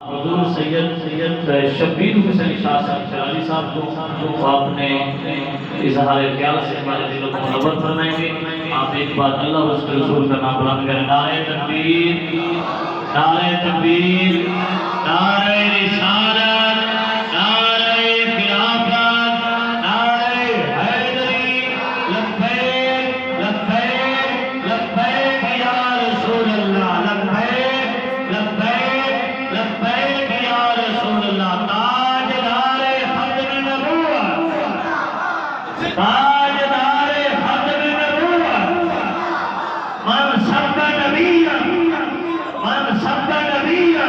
حضور سید شبیر حسین شاہ صاحب شراری صاحب کو آپ نے اظہار خیال سے ہمارے دلوں کو منور فرمائیں گے۔ آپ ایک بار اللہ و اس کے رسول کا نام بلند کریں۔ نعرہ تکبیر، نعرہ تکبیر، نعرہ رسالت، نعرہ خلافت، نعرہ حیدری، لبیک لبیک لبیک یا رسول اللہ، لبیک لبیک لبیک یا رسول اللہ۔ تاجدار ختم نبوت، تاجدار ختم نبوت، من سب نبیا، من سب نبیا۔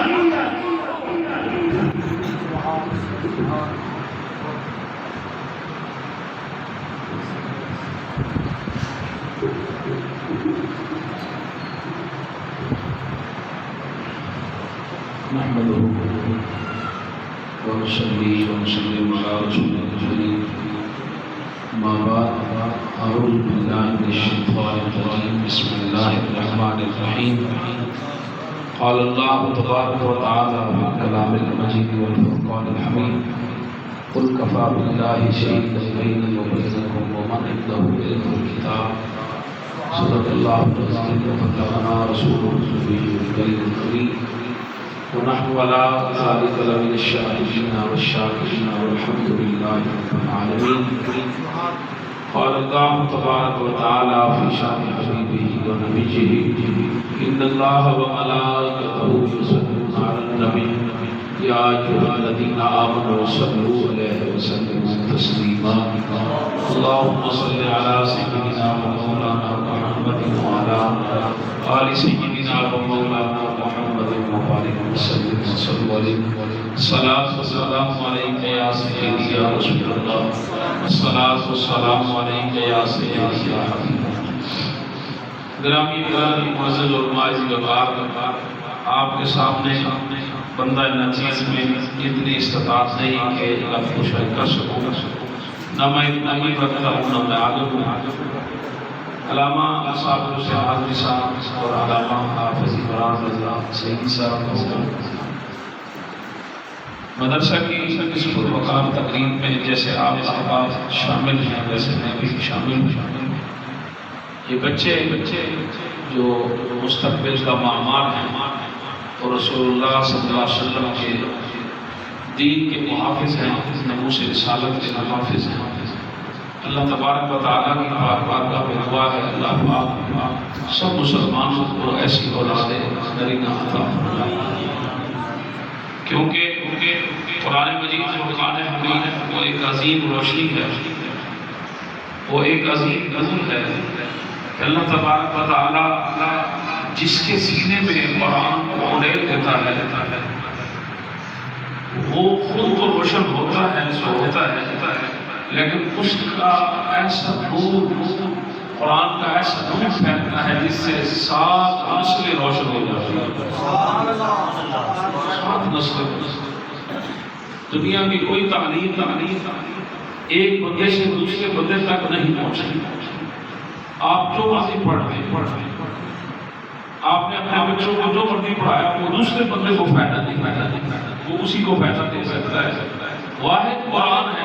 نحمده ونصلي ونسلم على رسوله الكريم، أما بعد، أعوذ بالله من الشيطان الرجيم، بسم الله الرحمن الرحيم۔ قال الله تبارك وتعالى في الكلام المجيد والفرقان الحميد، قل كفى بالله شهيدا بيني وبينكم ومن عنده علم الكتاب، صدق الله العظيم وبلغنا رسوله النبي الكريم، ونحن على ذلك لمن الشاهدين والشاكرين والحمد لله رب العالمين۔ قال الله تبارك وتعالى في شأن حبيبه ونبيه، إن الله وملائكته يصلون على النبي يا أيها الذين آمنوا صلوا عليه وسلموا تسليما۔ اللهم صل على سيدنا ومولانا محمد وعلى آل سيدنا ومولانا محمد وبارك وسلم وصلوا عليه۔ الصلاة والسلام عليك يا سيدي يا رسول الله، الصلاة والسلام عليك يا سيدي يا حبيب الله۔ گرامی معزز اور معزز وقار، آپ کے سامنے بندہ نچیز میں اتنی استطاعت نہیں کہ لفظ و شاعری کر سکوں، نہ میں اتنا ہی رکھتا ہوں نہ میں آگے ہوں۔ علامہ صاحب حسین حاضری صاحب اور علامہ حافظ عمران رضا سعیدی صاحب کو مدرسہ کی اس پروقار تقریب میں جیسے آپ احباب شامل ہیں ویسے میں بھی شامل ہوں۔ یہ بچے جو مستقبل کا معمار ہیں اور رسول اللہ صلی اللہ علیہ وسلم کے دین کے محافظ ہیں، ناموس رسالت کے محافظ ہیں۔ اللہ تبارک و تعالیٰ کی بارگاہ میں دعا ہے، اللہ پاک سب مسلمانوں کو ایسی اولاد نرینہ عطا فرمائے، کیونکہ قرآن مجید جو قرآن حمید ہے وہ ایک عظیم روشنی ہے، وہ ایک عظیم نور ہے کہ اللہ تبارک و تعالیٰ جس کے سینے میں قرآن کو اڑیل دیتا ہے وہ خود تو روشن ہوتا ہے، سو ہوتا ہے، لیکن اس کا ایسا نور، قرآن کا ایسا نور پھیلتا ہے جس سے 7 نسلیں روشن ہو جاتی ہیں۔ 7 نسلیں، دنیا کی کوئی تعلیم ایک بندے سے دوسرے بندے تک نہیں پہنچی۔ آپ جو مرضی پڑھ رہے ہیں، آپ نے اپنے بچوں کو جو مرضی پڑھایا وہ دوسرے بندے کو فائدہ نہیں، وہ اسی کو فائدہ دے سکتا ہے۔ واحد قرآن ہے،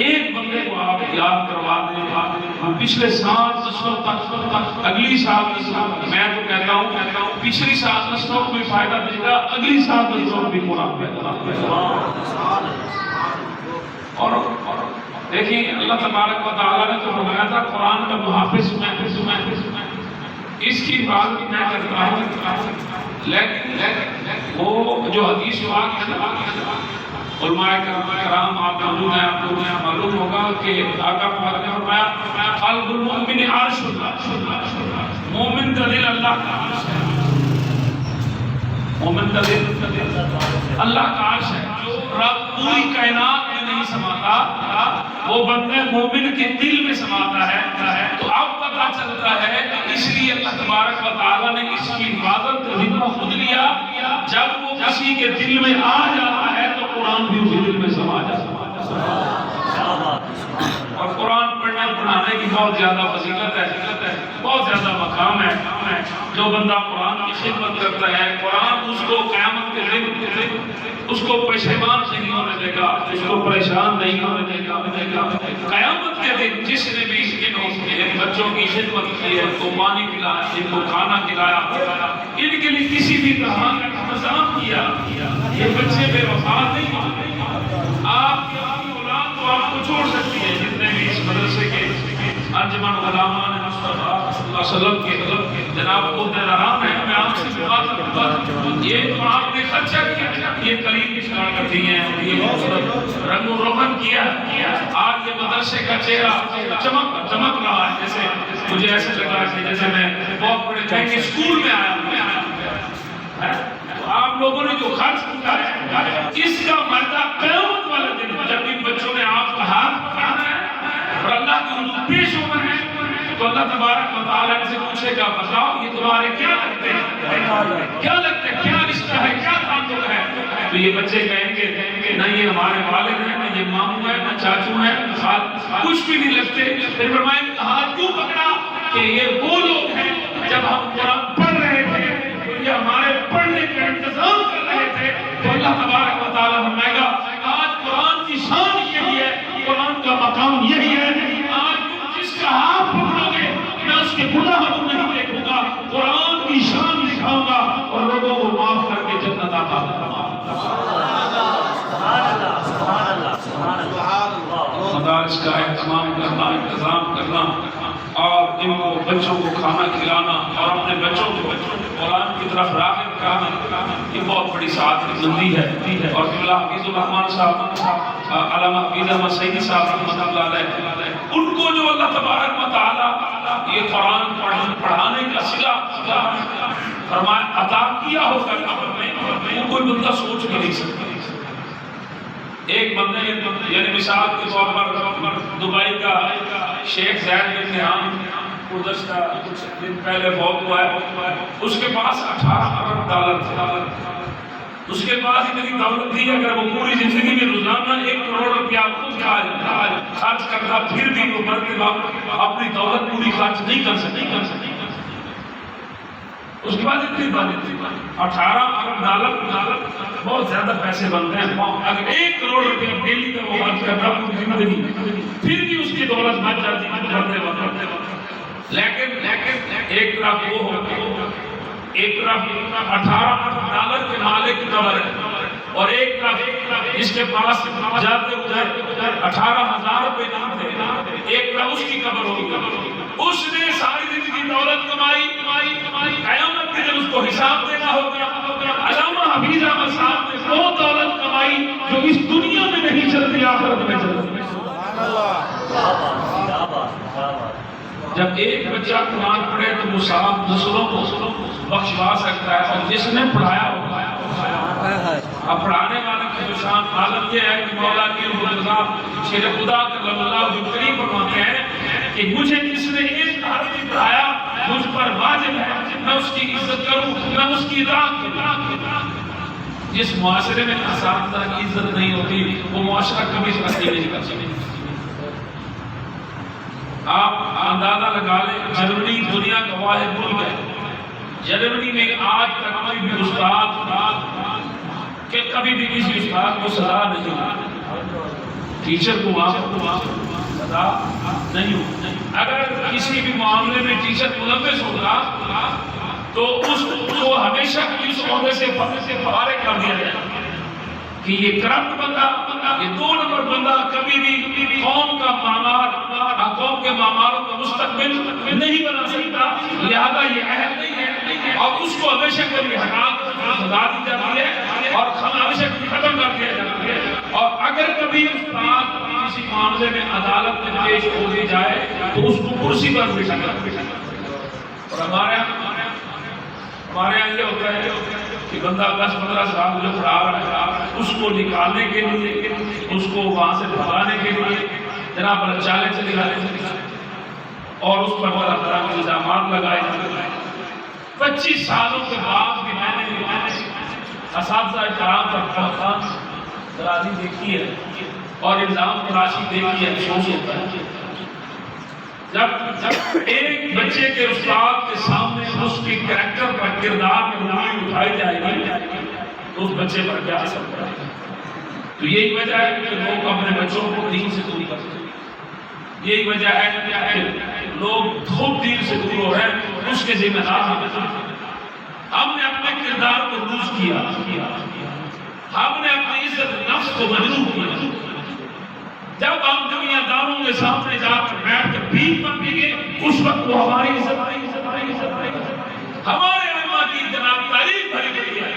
ایک بندے کو آپ یاد کروا دیں، پچھلے 7 نسلوں تک، اگلی 7 نسلوں، میں تو کہتا ہوں پچھلی 7 نسلوں کو بھی فائدہ دے گا، اگلی 7 نسلوں کو بھی قرآن فائدہ۔ اور دیکھیں اللہ تبارک و تعالیٰ نے تو فرمایا تھا قرآن کا محافظ میں، اس کی بات میں کرتا ہوں، لیکن وہ جو حدیث پاک ہے، علماء کرام آپ موجود ہیں، آپ کو معلوم ہوگا کہ آقا پاک نے فرمایا قلب المؤمن عرش اللہ، مومن کا دل اللہ کا عرش ہے، مومن کا دل اللہ کا عرش ہے۔ جو رب پوری کائنات میں نہیں سماتا وہ بندے مومن کے دل میں سماتا ہے۔ تو اب پتہ چلتا ہے کہ اس لیے اللہ تبارک و تعالیٰ نے اس کی حفاظت کا ذمہ خود لیا، جب وہ کسی کے دل میں آ جاتا ہے تو قرآن بھی اسی دل میں سما جاتا ہے۔ اور قرآن پڑھنے پڑھانے کی بہت زیادہ فضیلت ہے، بہت زیادہ مقام ہے۔ جو بندہ قرآن کی خدمت کرتا ہے قرآن اس کو قیامت کے دن اس کو پشیمان نہیں ہونے دے گا، اس کو پریشان نہیں ہونے دے گا۔ قیامت کے دن جس نے بھی ان بچوں کی خدمت کی ہے، ان کو پانی پلایا، ان کو کھانا کھلایا، ان کے لیے کسی بھی طرح کا انتظام کیا، یہ بچے بے وفا نہیں ہوتے۔ آپ کی اولاد تو آپ کو چھوڑ سکتی ہے، جتنے بھی اس مدرسے کے انجمن غلامان مصطفیٰ صلی اللہ علیہ وسلم کے جناب عہدیداران ہیں، میں آپ سے بات کروں، یہ تو آپ نے خرچہ کیا، یہ قریب اشار کرتی ہیں، یہ رنگ و روغن کیا، آج یہ مدرسے کا چہرہ چمک رہا ہے، جیسے مجھے ایسے لگا کہ جیسے میں بہت بڑے مہنگے اسکول میں آیا ہوں۔ آپ لوگوں نے جو خرچ کیا ہے اس کا مادہ قیامت والے دن جب ان بچوں نے آپ کا ہاتھ پکڑنا ہے اور اللہ کے حضور پیش ہونا ہے تو اللہ تبارک و تعالیٰ سے پوچھے گا، بتاؤ یہ تمہارے کیا لگتے ہیں، کیا لگتے ہیں، کیا رشتہ ہے، کیا تعلق ہے؟ تو یہ بچے کہیں گے نہ یہ ہمارے والد ہیں، نہ یہ ماموں ہیں، نہ چاچو ہیں، کچھ بھی نہیں لگتے۔ پھر فرمایا ہاتھ کیوں پکڑا کہ یہ وہ لوگ ہیں جب ہم قرآن پڑھ رہے تھے یہ ہمارے پڑھنے کا انتظام کر رہے تھے، تو اللہ تبارک و تعالیٰ فرمائے گا آج قرآن کی شان یہی ہے، قرآن کا مقام یہی ہے، آج تم جس کا ہاتھ پکڑو گے میں اس کے گناہ کو نہیں دیکھوں گا، قرآن کی شان دکھاؤں گا اور لوگوں کو معاف کر کے جنت عطا فرماؤں گا۔ مدارس کا اہتمام کرنا، انتظام کرنا اور ان کو بچوں کو کھانا کھلانا اور اپنے بچوں کو قرآن کی طرف راغب کرنا، یہ بہت بڑی سعادت مندی ہے۔ اور قبلہ حفیظ الرحمان صاحب، علامہ حفیظ احمد سعیدی صاحب رحمۃ اللہ علیہ، ان کو جو اللہ تبارک و تعالیٰ یہ قرآن پڑھانے کا صلہ فرمایا عطا کیا ہوگا قبر میں، وہ کوئی بندہ سوچ بھی نہیں سکتا۔ ایک بندے یعنی مثال کے طور پر دبئی کا شیخ زید بن نہان گزشتہ کچھ دن پہلے فوت ہوا ہے، اس کے پاس 18 ارب ڈالر تھے، اس کے پاس اتنی دولت تھی اگر وہ پوری زندگی میں روزانہ 1 کروڑ روپیہ خود خرچ کرتا پھر بھی وہ مرتے وقت اپنی دولت پوری خرچ نہیں کر سکتی۔ اس کے بعد اتنی دولت تھی 18 ارب ڈالر بہت زیادہ پیسے بنتے ہیں، اگر 1 کروڑ روپیہ ڈیلی کا وہ خرچ کرتا پوری زندگی پھر بھی اس کی دولت بچ جاتی مرتے وقت۔ لیکن ایک طرف وہ ہو، ایک طرف 18 ارب ڈالر کے مالک کی قبر ہے اور ایک طرف جس کے پاس جاتے ہوئے 18,000 روپے نہیں تھے، ایک طرف اس کی قبر ہوگی۔ اس نے ساری زندگی دولت کمائی، قیامت کے دن اس کو حساب دینا ہوگا۔ علامہ حفیظ احمد صاحب نے وہ دولت کمائی جو اس دنیا میں نہیں چلتی، آخرت میں چلتی۔ جب ایک بچہ قرآن پڑھے تو وہ 7 نسلوں کو بخشوا سکتا ہے، اور جس نے پڑھایا ہوگا اب پڑھانے والے کی شان عالم یہ ہے کہ مولا کی رضا شیر خدا کرم اللہ جو کریم فرماتے ہیں کہ مجھے جس نے ایک حرف پڑھایا مجھ پر واجب ہے میں اس کی عزت کروں، میں اس کی اطاعت کروں۔ جس معاشرے میں اساتذہ کی عزت نہیں ہوتی وہ معاشرہ کبھی ترقی نہیں کر سکتا۔ آپ اندازہ لگا لیں جرمنی دنیا کا واحد ملک ہے، جرمنی میں آج تک کوئی بھی استاد کہ کبھی بھی کسی استاد کو سزا نہیں ہوئی، ٹیچر کو وہاں سزا نہیں ہوئی۔ اگر کسی بھی معاملے میں ٹیچر ملوث ہوگا تو اس کو ہمیشہ اس عہدے سے فارغ کر دیا جائے کہ یہ کرپٹ بندہ، یہ 2 نمبر بندہ کبھی بھی قوم کا معمار، قوم کے معماروں کا مستقبل نہیں بنا سکتا، لہذا یہ اہل نہیں ہے اور اس کو ہمیشہ کے لیے ہٹا سزا دی جاتی ہے اور ہمیشہ ختم کر دیا جاتا ہے۔ اور اگر کبھی استاد کسی معاملے میں عدالت میں پیش ہو دی جائے تو اس کو کرسی پر بٹھا کر اور ہمارے یہاں یہ ہوتا ہے کہ بندہ 10-15 سال جو پڑھا رہا ہے اس کو نکالنے کے لیے، اس کو وہاں سے بھگانے کے لیے جناب چالے چلے جاتے اور اس پر طرح طرح کے الزامات لگائے جاتے ہیں۔ 25 سالوں کے بعد بھی میں نے اساتذہ کرام پر بہت درازی دیکھی ہے اور الزام تراشی دیکھی ہے، افسوس ہوتا ہے۔ جب ایک بچے کے استاد کے سامنے اس کے کریکٹر پر کردار کی انگلی اٹھائی جائے گی تو اس بچے پر کیا اثر پڑے گا؟ تو یہی وجہ ہے کہ لوگ اپنے بچوں کو دین سے دور کرتے ہیں. یہی وجہ ہے کہ لوگ خود دین سے دور ہو رہے ہیں. اس کے ذمہ دار ہم نے اپنے کردار کو لوز کیا, ہم نے اپنی عزت نفس کو مجروح کیا. جب ہم دنیا داروں کے سامنے جا کر بیٹھ کر بھیک مانگیں گے اس وقت وہ ہماری عزت ہمارے علماء کی جناب تعریف بھری گئی ہے.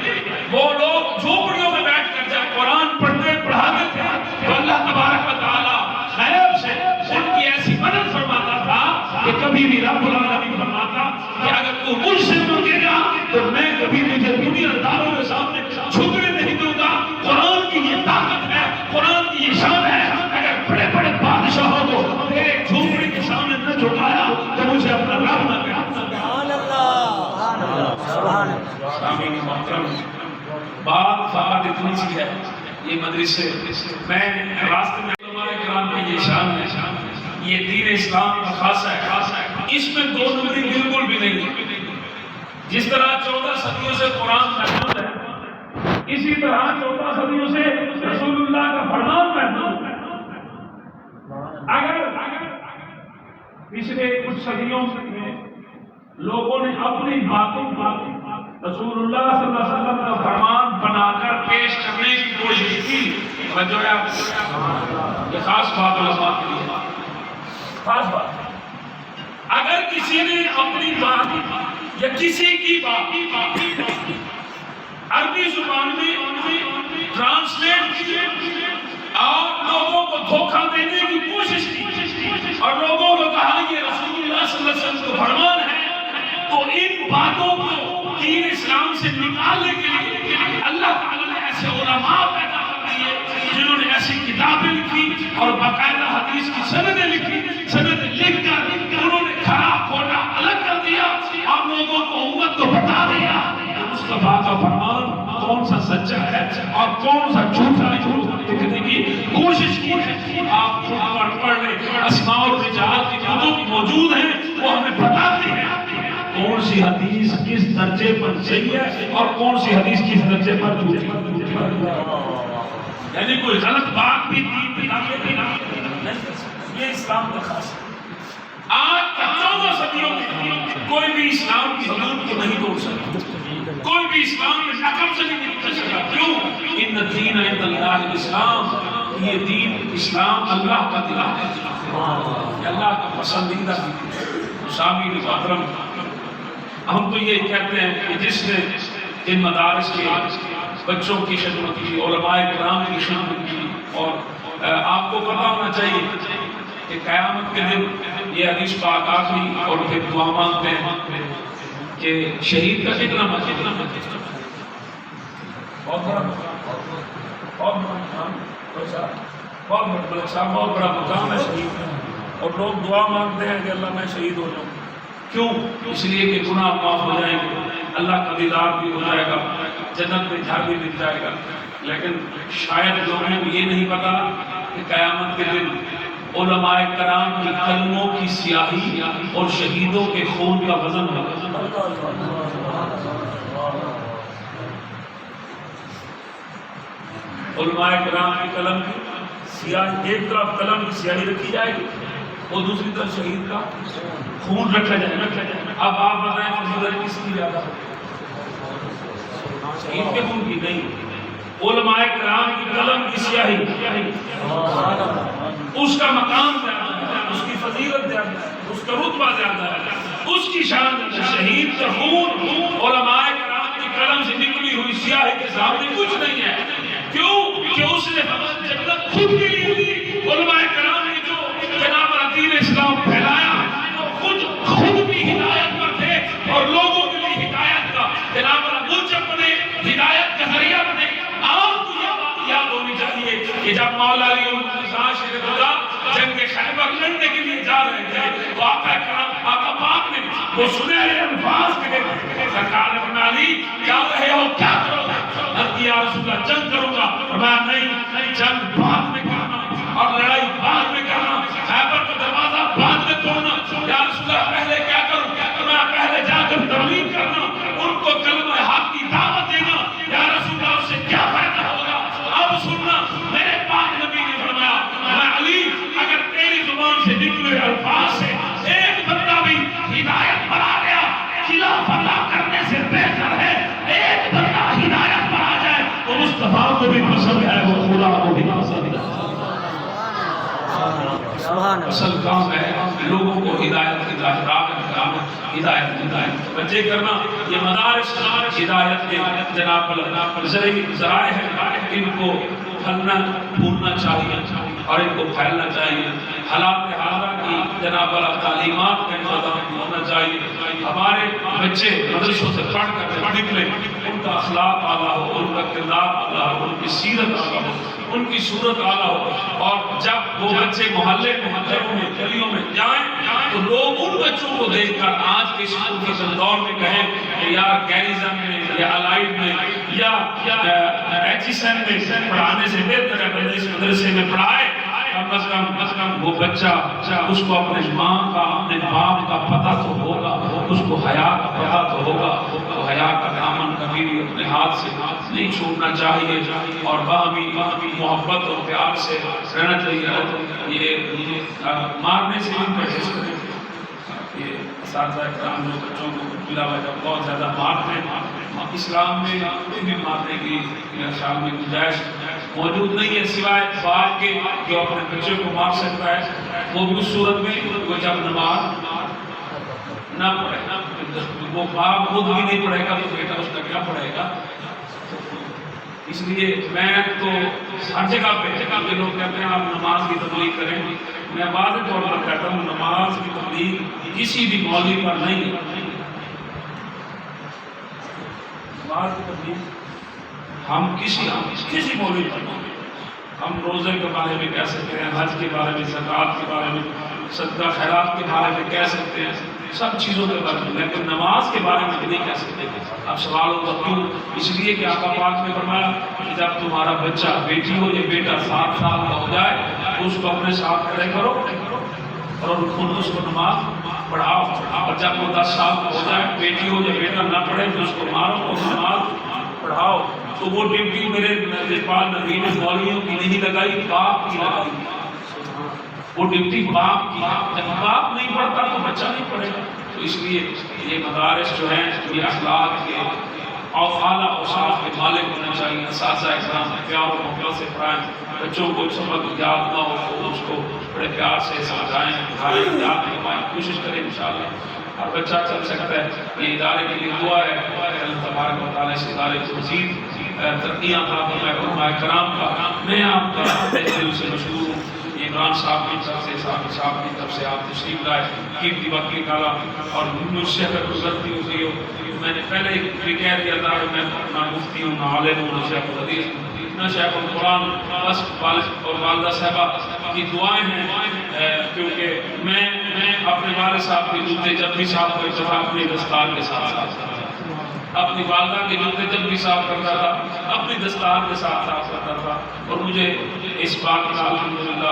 وہ لوگ جھوپڑیوں میں بیٹھ کر جب قرآن پڑھاتے تھے تو اللہ تبارک و تعالیٰ غیب سے ان کی ایسی مدد فرماتا تھا کہ کبھی بھی رب العالمین فرماتا کہ اگر تو مجھ سے مانگے گا تو میں کبھی تجھے دنیا داروں کے سامنے جھکنے نہیں دوں گا. قرآن کی یہ طاقت ہے, قرآن کی یہ شان ہے. اگر بڑے بڑے بادشاہوں کو تیرے جھوپڑی کے سامنے نہ جھکایا تو مجھے اپنا رب نہ کہا. سبحان اللہ, سبحان اللہ. بات اتنی سی ہے یہ مدرسے میں راستے میں علماء کرام کی یہ شان ہے, یہ دین اسلام کا خاصہ ہے. اس میں دو نمبری بالکل بھی نہیں. جس طرح 14 صدیوں سے قرآن محفوظ ہے اسی طرح 14 صدیوں سے رسول اللہ کا فرمان محفوظ ہے. اگر پچھلے کچھ صدیوں میں لوگوں نے اپنی باتوں رسول اللہ صلی اللہ علیہ وسلم کا فرمان بنا کر پیش کرنے کی کوشش کی, جو ہے یہ خاص بات علماء کے لیے خاص بات. اگر کسی نے اپنی بات یا کسی کی بات عربی زبان میں ٹرانسلیٹ کی اور لوگوں کو دھوکہ دینے کی کوشش کی اور لوگوں کو کہا یہ رسول اللہ صلی اللہ علیہ وسلم کا فرمان ہے, تو ان باتوں کو دین اسلام سے نکالنے کے لیے اللہ تعالیٰ نے ایسے علماء پیدا کر دیے جنہوں نے ایسی کتابیں لکھی اور باقاعدہ حدیث کی سندیں لکھی. سندیں لکھ کر انہوں نے کھڑا کھوٹا الگ کر دیا اور لوگوں کو امت کو بتا دیا مصطفیٰ کا فرمان کون سا سچا ہے اور کون سا جھوٹا دکھنے کی کوشش کی ہے. آپ خود پڑھ لیں, اسماء الرجال کی کتب موجود ہیں, وہ ہمیں بتاتے ہیں کون سی حدیث کس درجے پر صحیح ہے اور کون سی حدیث کس درجے پر جھوٹی ہے. یعنی کوئی غلط بات بھی دین میں داخل نہیں. یہ اسلام کا خاص ہے. آج 14 صدیوں میں کوئی بھی اسلام کی حدود کو نہیں توڑ سکتا, کوئی بھی اسلام میں نقب سے نہیں نکل سکتا. کیوں؟ ان الدین عند اللہ الاسلام, یہ دین اسلام اللہ کا دین ہے, اللہ کا پسندیدہ دین ہے. سامعین محترم, ہم تو یہ کہتے ہیں کہ جس نے ان مدارس کے بچوں کی خدمت کی, علماء کرام کی خدمت کی, اور آپ کو پتہ ہونا چاہیے کہ قیامت کے دن یہ حدیث پاک آخری اور پھر دعا مانگتے ہیں کہ شہید کا کتنا مقام, بہت بڑا مقام ہے شہید, اور لوگ دعا مانگتے ہیں کہ اللہ میں شہید ہو جاؤں. کیوں؟ اس لیے کہ گناہ معاف ہو جائیں گے, اللہ کا دیدار بھی ہو جائے گا, جنت میں گھر بھی مل جائے گا. لیکن شاید لوگوں کو یہ نہیں پتا کہ قیامت کے دن علماء کرام کی قلموں کی سیاہی اور شہیدوں کے خون کا وزن ہوگا. علماء کرام کی قلم کی سیاہی, ایک طرف قلم کی سیاہی رکھی جائے گی اور دوسری طرف شہید کا خون رکھا جائے گا. اب آپ بتائیں فضیلت کس کی زیادہ ہے, شہید کے خون کی نہیں, علماء کرام کی قلم کی سیاہی, اس کا مقام زیادہ ہے, اس کی فضیلت زیادہ ہے, اس کا رتبہ زیادہ ہے, اس کی شان ہے. شہید کا خون علماء کرام کی قلم سے نکلی ہوئی سیاہی کے سامنے کچھ نہیں ہے. کیوں کہ اس نے جنت خود کے لیے دی. علماء کرام نے جو جناب دین اسلام پھیلایا تو خود بھی ہدایت پر تھے اور لوگوں کے لیے ہدایت کا جناب موجب بنے, ہدایت کا ذریعہ بنے. آپ کو یہ بات یاد ہونی چاہیے کہ جب مولا علی شیر خدا جنگ خیبر لڑنے کے لیے جا رہے تھے تو آقا پاک نے وہ سنہرے الفاظ کے سرکار نے فرمایا علی جا رہے ہو کیا کرو گے؟ یا رسول اللہ جنگ کروں گا. فرمایا نہیں, جنگ بعد میں کرنا اور لڑائی بعد میں کرنا, خیبر کا دروازہ بعد میں توڑنا. اصل کام ہے لوگوں کو ہدایت بچے کرنا. یہ مدارس ہدایت کے جناب ذرائع ہیں، ان کو پھلنا پھولنا چاہیے اور ان کو پھیلنا چاہیے. حالات حاضرہ کی جناب تعلیمات کا انتظام ہونا چاہیے. ہمارے بچے مدرسوں سے پڑھ کر نکلے، ان کا اخلاق اعلیٰ ہو، ان کا کردار اعلیٰ ہو، ان کی سیرت اعلیٰ ہو، ان کی صورت اعلیٰ ہو. اور جب وہ بچے محلے میں گھروں میں گلیوں میں جائیں تو لوگ ان بچوں کو دیکھ کر آج کے اسکول کے دور میں کہیں کہ یار گیریزن میں یا الائیڈ میں یا ایچیسن میں پڑھانے سے بہتر ہے بندے اس مدرسے میں پڑھائے. کم از کم وہ بچہ اس کو اپنے ماں کا اپنے باپ کا پتہ تو ہوگا، اس کو حیا کا پتہ تو ہوگا. تو حیا کا دامن کبھی بھی اپنے ہاتھ سے نہیں چھوڑنا چاہیے اور باہمی محبت اور پیار سے رہنا چاہیے. یہ مارنے سے بھی پرہیز کریں. یہ اساتذہ اکرام جو بچوں کو بلا وجہ بہت زیادہ مارتے ہیں، اسلام میں کوئی بھی مارنے کی شام میں گنجائش موجود نہیں ہے سوائے باپ کے جو اپنے بچے کو مار سکتا ہے. وہ بھی اس صورت میں وہ جب نماز نہ پڑھے. وہ باپ خود بھی نہیں پڑھے گا تو بیٹا اس کا کیا پڑھے گا. اس لیے میں تو ہر جگہ پہ لوگ کہتے ہیں آپ نماز کی تبلیغ کریں، میں واضح طور پر کہتا ہوں نماز کی تبلیغ کسی بھی مولوی پر نہیں ہے. نماز کی تبلیغ ہم کسی مولوی پر نہیں. ہم روزے کے بارے میں کہہ سکتے ہیں، حج کے بارے میں، زکوٰۃ کے بارے میں، صدقہ خیرات کے بارے میں کہہ سکتے ہیں، سب چیزوں کے بارے میں، لیکن نماز کے بارے میں نہیں کہہ سکتے. اب سوال ہوگا کیوں؟ اس لیے کہ آقا پاک نے فرمایا کہ جب تمہارا بچہ بیٹی ہو یا بیٹا 7 سال کا ہو جائے تو اس کو اپنے ساتھ کھڑے کرو اور اس کو نماز پڑھاؤ. اور جب وہ 10 سال کا ہو جائے بیٹی ہو یا بیٹا نہ پڑھے تو اس کو مارو اور نماز پڑھاؤ. تو وہ ڈیوٹی میرے نزدیک نبی نے مولویوں کی نہیں لگائی، باپ کی لگائی. وہ ڈیوٹی باپ کی. جب باپ نہیں پڑھتا تو بچہ نہیں پڑھے گا. تو اس لیے یہ مدارس جو ہیں یہ اخلاق کے اور اعلیٰ اوصاف کے مالک ہونا چاہیے. اساتذہ اکرام پیار و محبت سے پڑھائیں. بچوں کو سبق یاد نہ ہو تو اس کو بڑے پیار سے سمجھائیں، پڑھائیں، یاد کروائیں، کوشش کریں انشاءاللہ. اور بچہ چل سکتا ہے. یہ ادارے کے لیے دعا ہے اللہ تبارک و تعالیٰ سے ادارے کو مزید ترقیاں عطا فرمائے. علماء کرام کا میں آپ کا دل سے مشکور ہوں. عمران صاحب کی طرف سے، صاحب کی طرف سے آپ تشریف لائے، قیمتی وقت نکالا. اور مجھ سے اگر کوئی غلطی ہو گئی ہو میں نے پہلے بھی کہہ دیا تھا کہ میں نہ مفتی ہوں، نہ عالم ہوں، نہ شیخ الحدیث، نہ شیخ القرآن. بس والد اور والدہ صاحبہ کی دعائیں ہیں کیونکہ میں اپنے والد صاحب کے جوتے جب بھی صاحب کو اتفاق اپنی دستار کے ساتھ اپنی والدہ کے جوتے جب بھی صاف کرتا تھا اپنی دستار کے ساتھ صاف کرتا تھا. اور مجھے اس بات کا الحمدللہ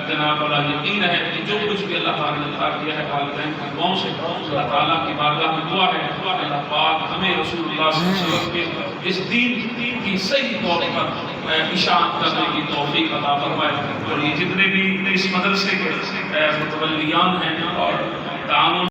جناب والا یقین ہے کہ جو کچھ بھی اللہ تعالیٰ نے عطا کیا ہے والدین کی دعاؤں سے، اللہ تعالیٰ کی بارگاہ میں دعا ہے اللہ پاک ہمیں رسول اللہ صلی اللہ علیہ وسلم کے اس دین کی صحیح طور پر اشاعت کرنے کی توفیق عطا فرمائے. اور یہ جتنے بھی اس مدرسے کے متولیان ہیں اور تعاون